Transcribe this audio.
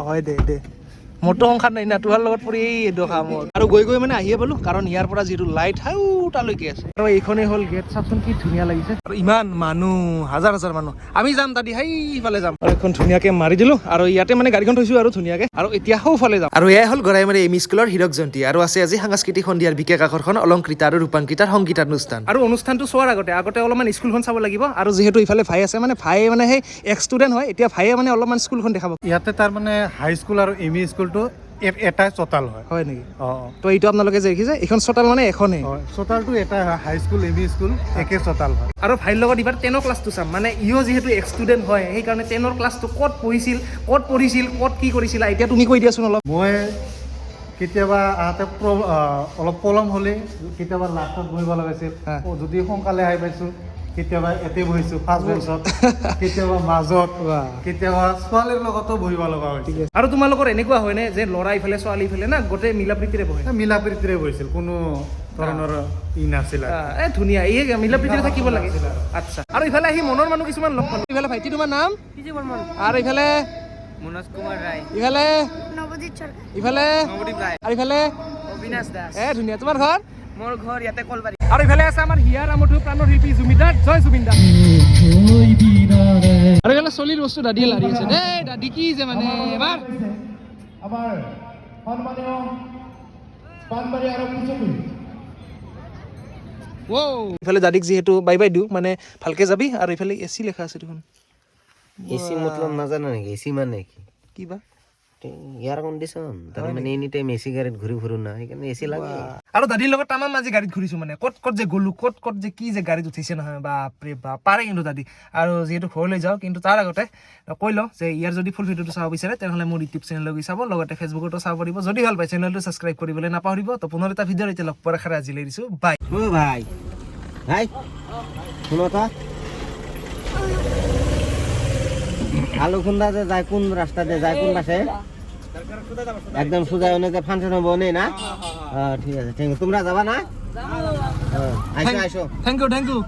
হয় দে মোৰতো সংসাৰ নাই না তোমাৰ লগত পৰি এইটো কামত আৰু গৈ মানে আহিয়ে পালো কাৰণ ইয়াৰ পৰা যিটো লাইট তালৈকে আছে আৰু এইখনেই হ'ল গেট চাচোন কি ধুনীয়া লাগিছে আৰু ইমান মানুহ হাজাৰ মানুহ আমি যাম দাদি সেইফালে যাম আৰু এখন ধুনীয়াকে মাৰি দিলো আৰু ইয়াতে মানে গাড়ীখন থৈছো আৰু ধুনীয়াকে আৰু এতিয়া সৌফালে যাম আৰু এয়াই হ'ল গড়াইমাৰী এম ই স্কুলৰ হীৰক জয়ন্তী আৰু আছে আজি সাংস্কৃতিক সন্ধিয়াৰ বিশেষ আকৰ্ষণ অলংকৃতা আৰু ৰূপাংকিতাৰ সংগীতানুষ্ঠান আৰু অনুষ্ঠানটো চোৱাৰ আগতে অলপমান স্কুলখন চাব লাগিব আৰু যিহেতু ইফালে ভাই আছে মানে ভাই মানে সেই এক্স ষ্টুডেণ্ট হয় এতিয়া ভাইয়ে মানে অলপমান স্কুলখন দেখাব ইয়াতে তাৰ মানে হাই স্কুল আৰু এম ই স্কুলটো এটাই চোতাল হয় নেকি তো এইটো আপোনালোকে যে দেখিছে এইখন চোতাল মানে এখনেই চোতালটো এটাই হয় হাই স্কুল এম ই স্কুল একে চোতাল হয় আৰু ভাইৰ লগত এইবাৰ 10ৰ ক্লাছটো চাম মানে ইও যিহেতু এক্স ষ্টুডেণ্ট হয় সেইকাৰণে 10ৰ ক্লাছটো ক'ত পঢ়িছিল ক'ত কি কৰিছিলা এতিয়া তুমি কৈ দিয়াচোন অলপ মই কেতিয়াবা আহোঁতে অলপ পলম হ'লে কেতিয়াবা লাষ্টত বহিব লগাইছিল যদি সোনকালে আহি পাইছোঁ কেতিয়াবা এতে বহিছোঁ ফাৰ্ষ্ট বেঞ্চত কেতিয়াবা মাজত কেতিয়াবা ছোৱালীৰ লগতো বহিব লগা হৈছিল আৰু তোমালোকৰ এনেকুৱা হয়নে যে ল'ৰা ইফালে ছোৱালী ইফালে না গোটেই মিলা প্ৰীতিৰে বহে মিলা প্ৰীতিৰে বহিছিল কোনো ধৰণৰ ই নাছিল ধুনীয়া এই মিলা প্ৰীতিৰে থাকিব লাগে আচ্ছা আৰু ইফালে আহি মনৰ মানুহ কিছুমান লগ পালো ইফালে ভাইটি তোমাৰ নাম আৰু ইফালে মনোজ কুমাৰ ৰায় ইফালে নৱজিৎ চৰকাৰ ইফালে নৱদীপ ৰায় আৰু ইফালে অবিনাশ দাস ধুনীয়া তোমাৰ ঘৰ মোৰ ঘৰ ইয়াতে কলবাৰী আৰু ইফালে আছে আমাৰ হিয়াৰ আমঠু প্ৰাণৰ শিল্পী জুমিদাৰ জয় জুমিনদাৰ আৰু ইফালে চলিৰ বস্তু দাদিয়ে লাৰি আছে দেই দাদি কি যে মানে এবাৰ আমাৰ সন্মানীয় পানবাৰী আৰু কুচুমী ইফালে দাদিক যিহেতু বাই দিওঁ মানে ভালকে যাবি আৰু ইফালে এচি লেখা আছে দেখোন এচি মতলব নাজানো নেকি এচি মানে কি কিবা এয়াৰ কণ্ডিশ্যন তাৰ মানে এনি টাইম এচি গাড়ীত ঘূৰি ফুৰো না সেইকাৰণে এচি লাগে আৰু দাদিৰ লগত তামাম আজি গাড়ীত ঘূৰিছো মানে ক'ত যে গ'লো ক'ত যে কি যে গাড়ীত উঠিছে নহয় বাপৰে বাপ পাৰে কিন্তু দাদি আৰু যিহেতু ঘৰলৈ যাওঁ কিন্তু তাৰ আগতে কৈ লওঁ যে ইয়াৰ যদি ফুল ভিডিঅ'টো চাব বিচাৰে তেনেহ'লে মোৰ ইউটিউব চেনেললৈ গৈ চাব লগতে ফেচবুকতো চাব পাৰিব যদি ভাল পায় চেনেলটো ছাবস্ক্ৰাইব কৰিবলৈ নাপাহৰিব তো পুনৰ এটা ভিডিঅ'ৰ এতিয়া লগ পোৱাৰ আশাৰে আজিলৈ দিছোঁ বাই ভাই শুনো তা আলু খুন্দা যে যায় কোন রাস্তা দিয়ে যায় কোন পাশে একদম সোজা ওনে ফাংশন হবো নেই না ঠিক আছে থ্যাংক ইউ তোমরা যাবা না আইসো থ্যাংক ইউ